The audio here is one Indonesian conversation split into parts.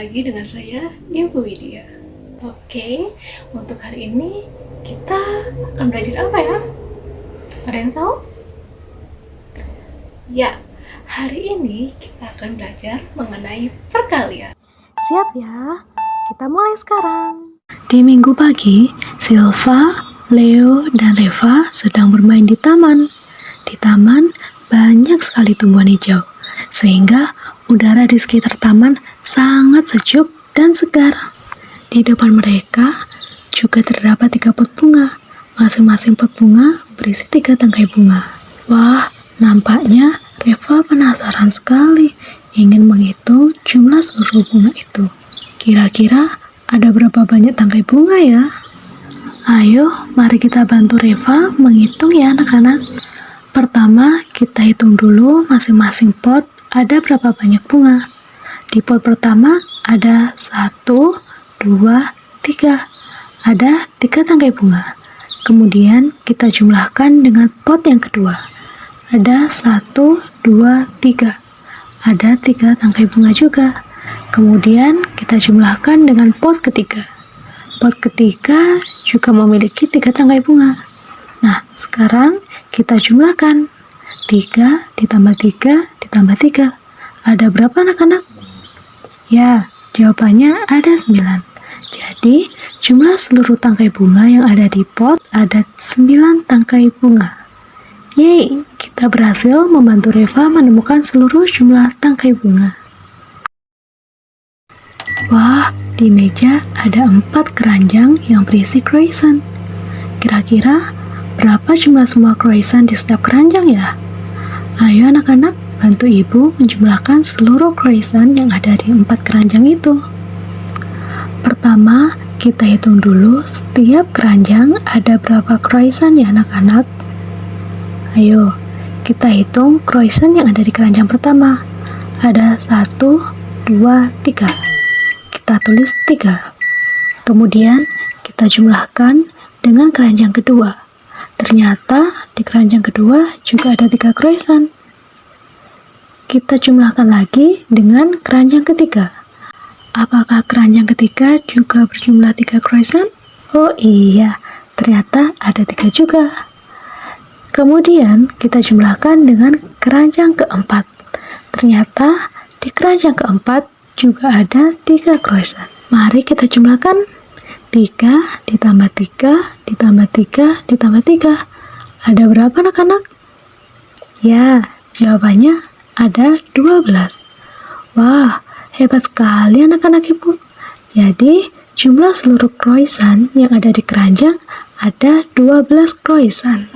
lagi dengan saya, Ibu Widya. Oke, untuk hari ini kita akan belajar apa ya? Ada yang tahu? Ya, hari ini kita akan belajar mengenai perkalian. Siap ya? Kita mulai sekarang. Di minggu pagi, Silva, Leo, dan Reva sedang bermain di taman. Di taman, banyak sekali tumbuhan hijau, sehingga udara di sekitar taman sangat sejuk dan segar. Di depan mereka juga terdapat 3 pot bunga. Masing-masing pot bunga berisi 3 tangkai bunga. Wah, nampaknya Reva penasaran sekali ingin menghitung jumlah seluruh bunga itu. Kira-kira ada berapa banyak tangkai bunga ya? Ayo, mari kita bantu Reva menghitung ya anak-anak. Pertama, kita hitung dulu masing-masing pot ada berapa banyak bunga. Di pot pertama ada 1, 2, 3. Ada 3 tangkai bunga. Kemudian kita jumlahkan dengan pot yang kedua. Ada 1, 2, 3. Ada 3 tangkai bunga juga. Kemudian kita jumlahkan dengan pot ketiga. Pot ketiga juga memiliki 3 tangkai bunga. Nah, sekarang kita jumlahkan. 3 ditambah 3 ditambah 3. Ada berapa anak-anak? Ya, jawabannya ada 9. Jadi, jumlah seluruh tangkai bunga yang ada di pot ada 9 tangkai bunga. Yeay, kita berhasil membantu Reva menemukan seluruh jumlah tangkai bunga. Wah, di meja ada 4 keranjang yang berisi croissant. Kira-kira berapa jumlah semua croissant di setiap keranjang ya? Ayo anak-anak, bantu ibu menjumlahkan seluruh croissant yang ada di 4 keranjang itu. Pertama, kita hitung dulu setiap keranjang ada berapa croissant ya anak-anak. Ayo, kita hitung croissant yang ada di keranjang pertama. Ada 1, 2, 3. Kita tulis 3. Kemudian, kita jumlahkan dengan keranjang kedua. Ternyata di keranjang kedua juga ada 3 croissant. Kita jumlahkan lagi dengan keranjang ketiga. Apakah keranjang ketiga juga berjumlah 3 croissant? Oh iya, ternyata ada 3 juga. Kemudian kita jumlahkan dengan keranjang keempat. Ternyata di keranjang keempat juga ada 3 croissant. Mari kita jumlahkan. 3 ditambah 3 ditambah 3 ditambah 3. Ada berapa anak-anak? Ya, jawabannya ada 12. Wah, hebat sekali anak-anak ibu. Jadi, jumlah seluruh croissant yang ada di keranjang ada 12 croissant.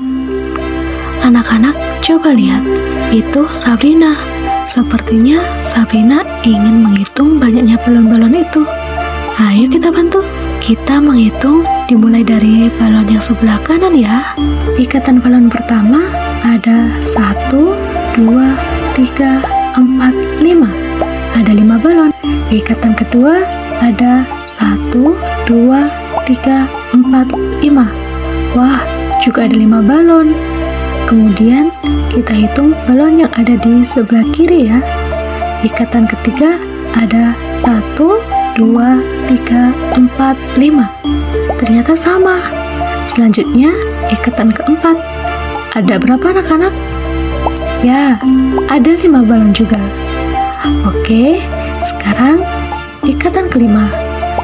Anak-anak, coba lihat. Itu Sabrina. Sepertinya Sabrina ingin menghitung banyaknya balon-balon itu. Ayo kita bantu. Kita menghitung dimulai dari balon yang sebelah kanan ya. Ikatan balon pertama ada 1, 2, 3, 4, 5. Ada 5 balon. Ikatan kedua ada 1, 2, 3, 4, 5. Wah, juga ada 5 balon. Kemudian kita hitung balon yang ada di sebelah kiri ya. Ikatan ketiga ada 1, 2, 3, 4, 5. Ternyata sama. Selanjutnya, ikatan keempat. Ada berapa anak-anak? Ya, ada 5 balon juga. Oke, sekarang ikatan kelima.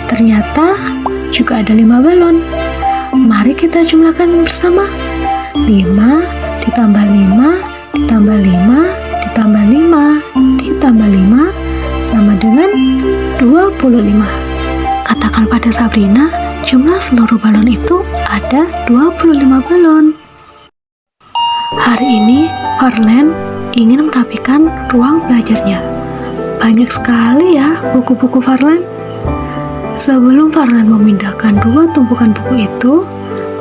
Ternyata juga ada 5 balon. Mari kita jumlahkan bersama. 5 ditambah 5 ditambah 5 ditambah 5 ditambah 5 sama dengan 25. Katakan pada Sabrina, jumlah seluruh balon itu ada 25 balon. Hari ini, Farlen ingin merapikan ruang belajarnya. Banyak sekali ya buku-buku Farlen. Sebelum Farlen memindahkan 2 tumpukan buku itu,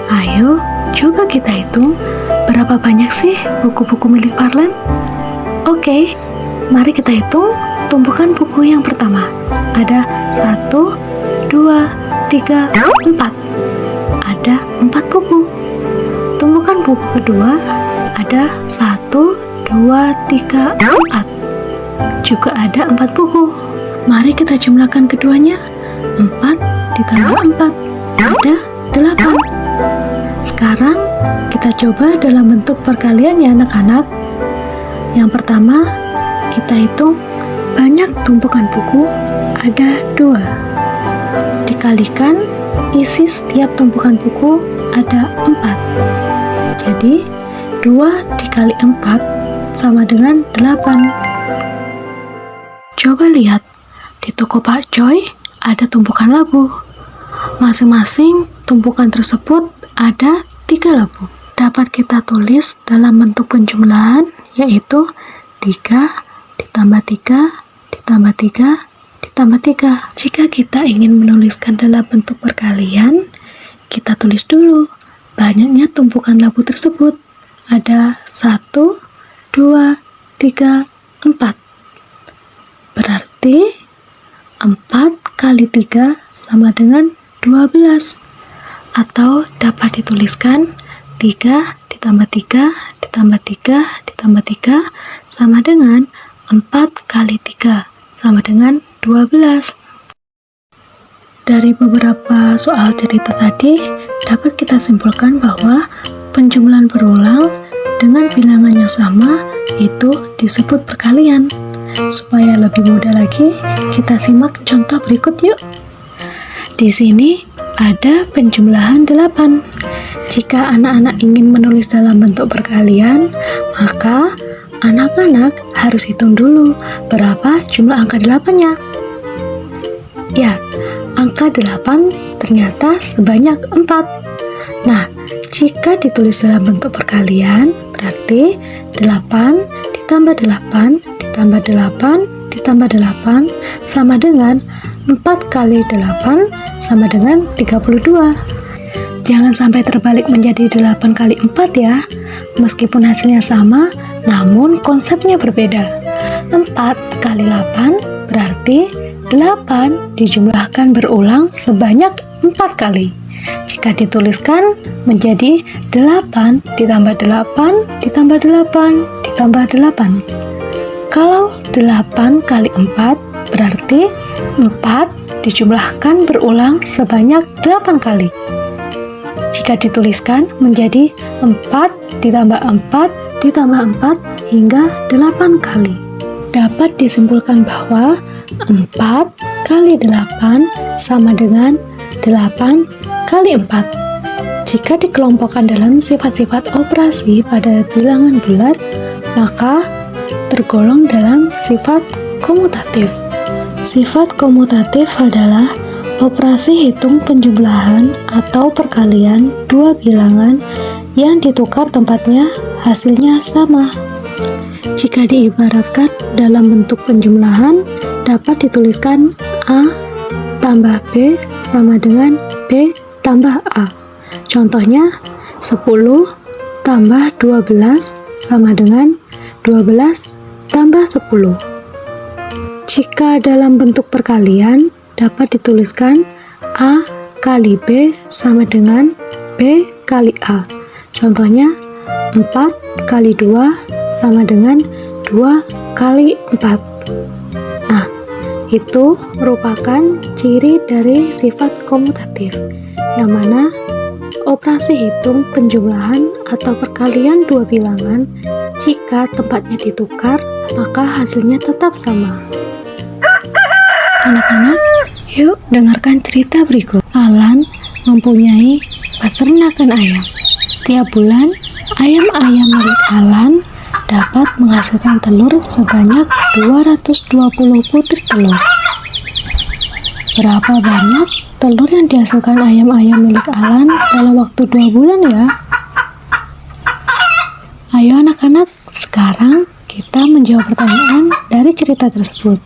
ayo coba kita hitung berapa banyak sih buku-buku milik Farlen. Oke, mari kita hitung tumpukan buku yang pertama. Ada 1, 2, 3, 4. Ada 4 buku. Tumpukan buku kedua ada 1, 2, 3, 4. Juga ada 4 buku. Mari kita jumlahkan keduanya. 4 ditambah 4 ada 8. Sekarang kita coba dalam bentuk perkalian ya anak-anak. Yang pertama, kita hitung banyak tumpukan buku ada 2. Dikalikan isi setiap tumpukan buku ada 4. Jadi 2 dikali 4 sama dengan 8. Coba lihat, di toko Pak Joy ada tumpukan labu. Masing-masing tumpukan tersebut ada 3 labu. Dapat kita tulis dalam bentuk penjumlahan, yaitu 3 ditambah 3 ditambah 3 ditambah 3. Jika kita ingin menuliskan dalam bentuk perkalian, kita tulis dulu banyaknya tumpukan labu tersebut. Ada 1, 2, 3, 4. Berarti 4 kali 3 sama dengan 12. Atau dapat dituliskan 3 ditambah 3 ditambah 3 ditambah 3 sama dengan 4 kali 3 sama dengan 12. Dari beberapa soal cerita tadi, dapat kita simpulkan bahwa penjumlahan berulang dengan bilangan yang sama itu disebut perkalian. Supaya lebih mudah lagi, kita simak contoh berikut yuk. Di sini ada penjumlahan 8. Jika anak-anak ingin menulis dalam bentuk perkalian, maka anak-anak harus hitung dulu berapa jumlah angka 8-nya. Ya, angka 8 ternyata sebanyak 4. Nah, jika ditulis dalam bentuk perkalian, berarti 8 ditambah 8 ditambah 8 ditambah 8 sama dengan 4 kali 8 sama dengan 32. Jangan sampai terbalik menjadi 8 kali 4 ya. Meskipun hasilnya sama, namun konsepnya berbeda. 4 kali 8 berarti 8 dijumlahkan berulang sebanyak 4 kali. Jika dituliskan menjadi 8 ditambah 8 ditambah 8 ditambah 8. Kalau 8 kali 4 berarti 4 dijumlahkan berulang sebanyak 8 kali. Jika dituliskan menjadi 4 ditambah 4 ditambah 4 hingga 8 kali. Dapat disimpulkan bahwa 4 kali 8 sama dengan 8 kali 4. Jika dikelompokkan dalam sifat-sifat operasi pada bilangan bulat, maka tergolong dalam sifat komutatif. Sifat komutatif adalah operasi hitung penjumlahan atau perkalian dua bilangan yang ditukar tempatnya hasilnya sama. Jika diibaratkan dalam bentuk penjumlahan, dapat dituliskan A tambah B sama dengan B tambah A. Contohnya 10 tambah 12 sama dengan 12 tambah 10. Jika dalam bentuk perkalian, dapat dituliskan A kali B sama dengan B kali A. Contohnya 4 kali 2 sama dengan 2 kali 4. Nah, itu merupakan ciri dari sifat komutatif, yang mana operasi hitung penjumlahan atau perkalian dua bilangan jika tempatnya ditukar, maka hasilnya tetap sama. Anak-anak, yuk dengarkan cerita berikut. Alan mempunyai peternakan ayam. Setiap bulan, ayam-ayam milik Alan dapat menghasilkan telur sebanyak 220 butir telur. Berapa banyak telur yang dihasilkan ayam-ayam milik Alan dalam waktu 2 bulan ya? Ayo anak-anak, sekarang kita menjawab pertanyaan dari cerita tersebut.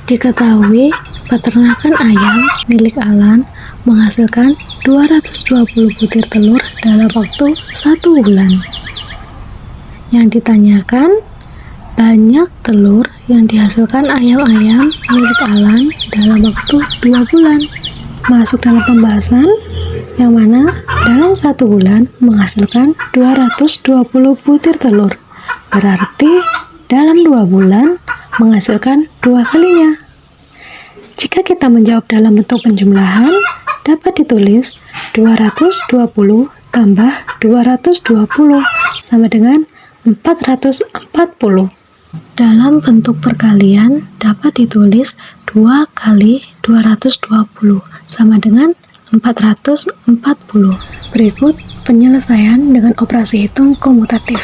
Diketahui peternakan ayam milik Alan menghasilkan 220 butir telur dalam waktu 1 bulan. Yang ditanyakan, banyak telur yang dihasilkan ayam-ayam milik Alan dalam waktu 2 bulan. Masuk dalam pembahasan yang mana dalam 1 bulan menghasilkan 220 butir telur. Berarti dalam 2 bulan menghasilkan 2 kalinya. Jika kita menjawab dalam bentuk penjumlahan, dapat ditulis 220 tambah 220 sama dengan 440. Dalam bentuk perkalian dapat ditulis 2 kali 220 sama dengan 440. Berikut penyelesaian dengan operasi hitung komutatif.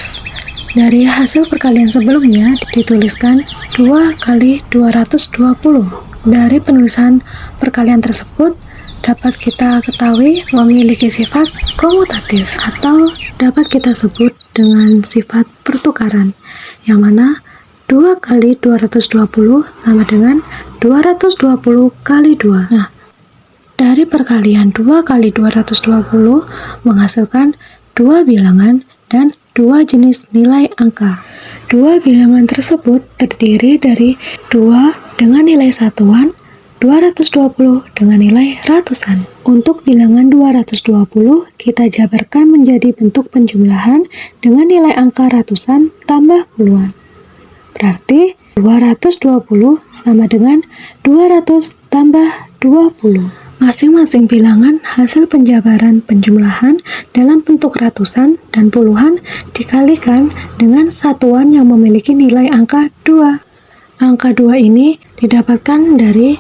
Dari hasil perkalian sebelumnya dituliskan 2 kali 220. Dari penulisan perkalian tersebut dapat kita ketahui memiliki sifat komutatif atau dapat kita sebut dengan sifat pertukaran, yang mana 2 kali 220 sama dengan 220 kali 2. Nah, dari perkalian 2 kali 220 menghasilkan 2 bilangan dan 2 jenis nilai angka. 2 bilangan tersebut terdiri dari 2 dengan nilai satuan, 220 dengan nilai ratusan. Untuk bilangan 220, kita jabarkan menjadi bentuk penjumlahan dengan nilai angka ratusan tambah puluhan. Berarti 220 sama dengan 200 tambah 20. Masing-masing bilangan hasil penjabaran penjumlahan dalam bentuk ratusan dan puluhan dikalikan dengan satuan yang memiliki nilai angka 2. Angka 2 ini didapatkan dari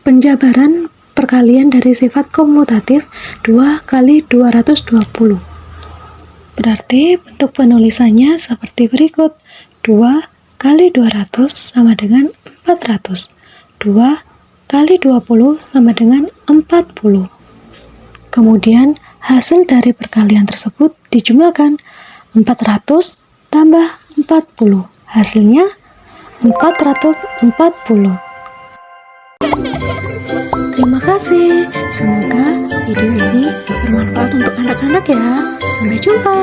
penjabaran perkalian dari sifat komutatif 2 kali 220. Berarti bentuk penulisannya seperti berikut. 2 kali 200 sama dengan 400. 2 kali 20 sama dengan 40. Kemudian hasil dari perkalian tersebut dijumlahkan. 400 tambah 40. Hasilnya 440. Terima kasih. Semoga video ini bermanfaat untuk anak-anak ya. Sampai jumpa.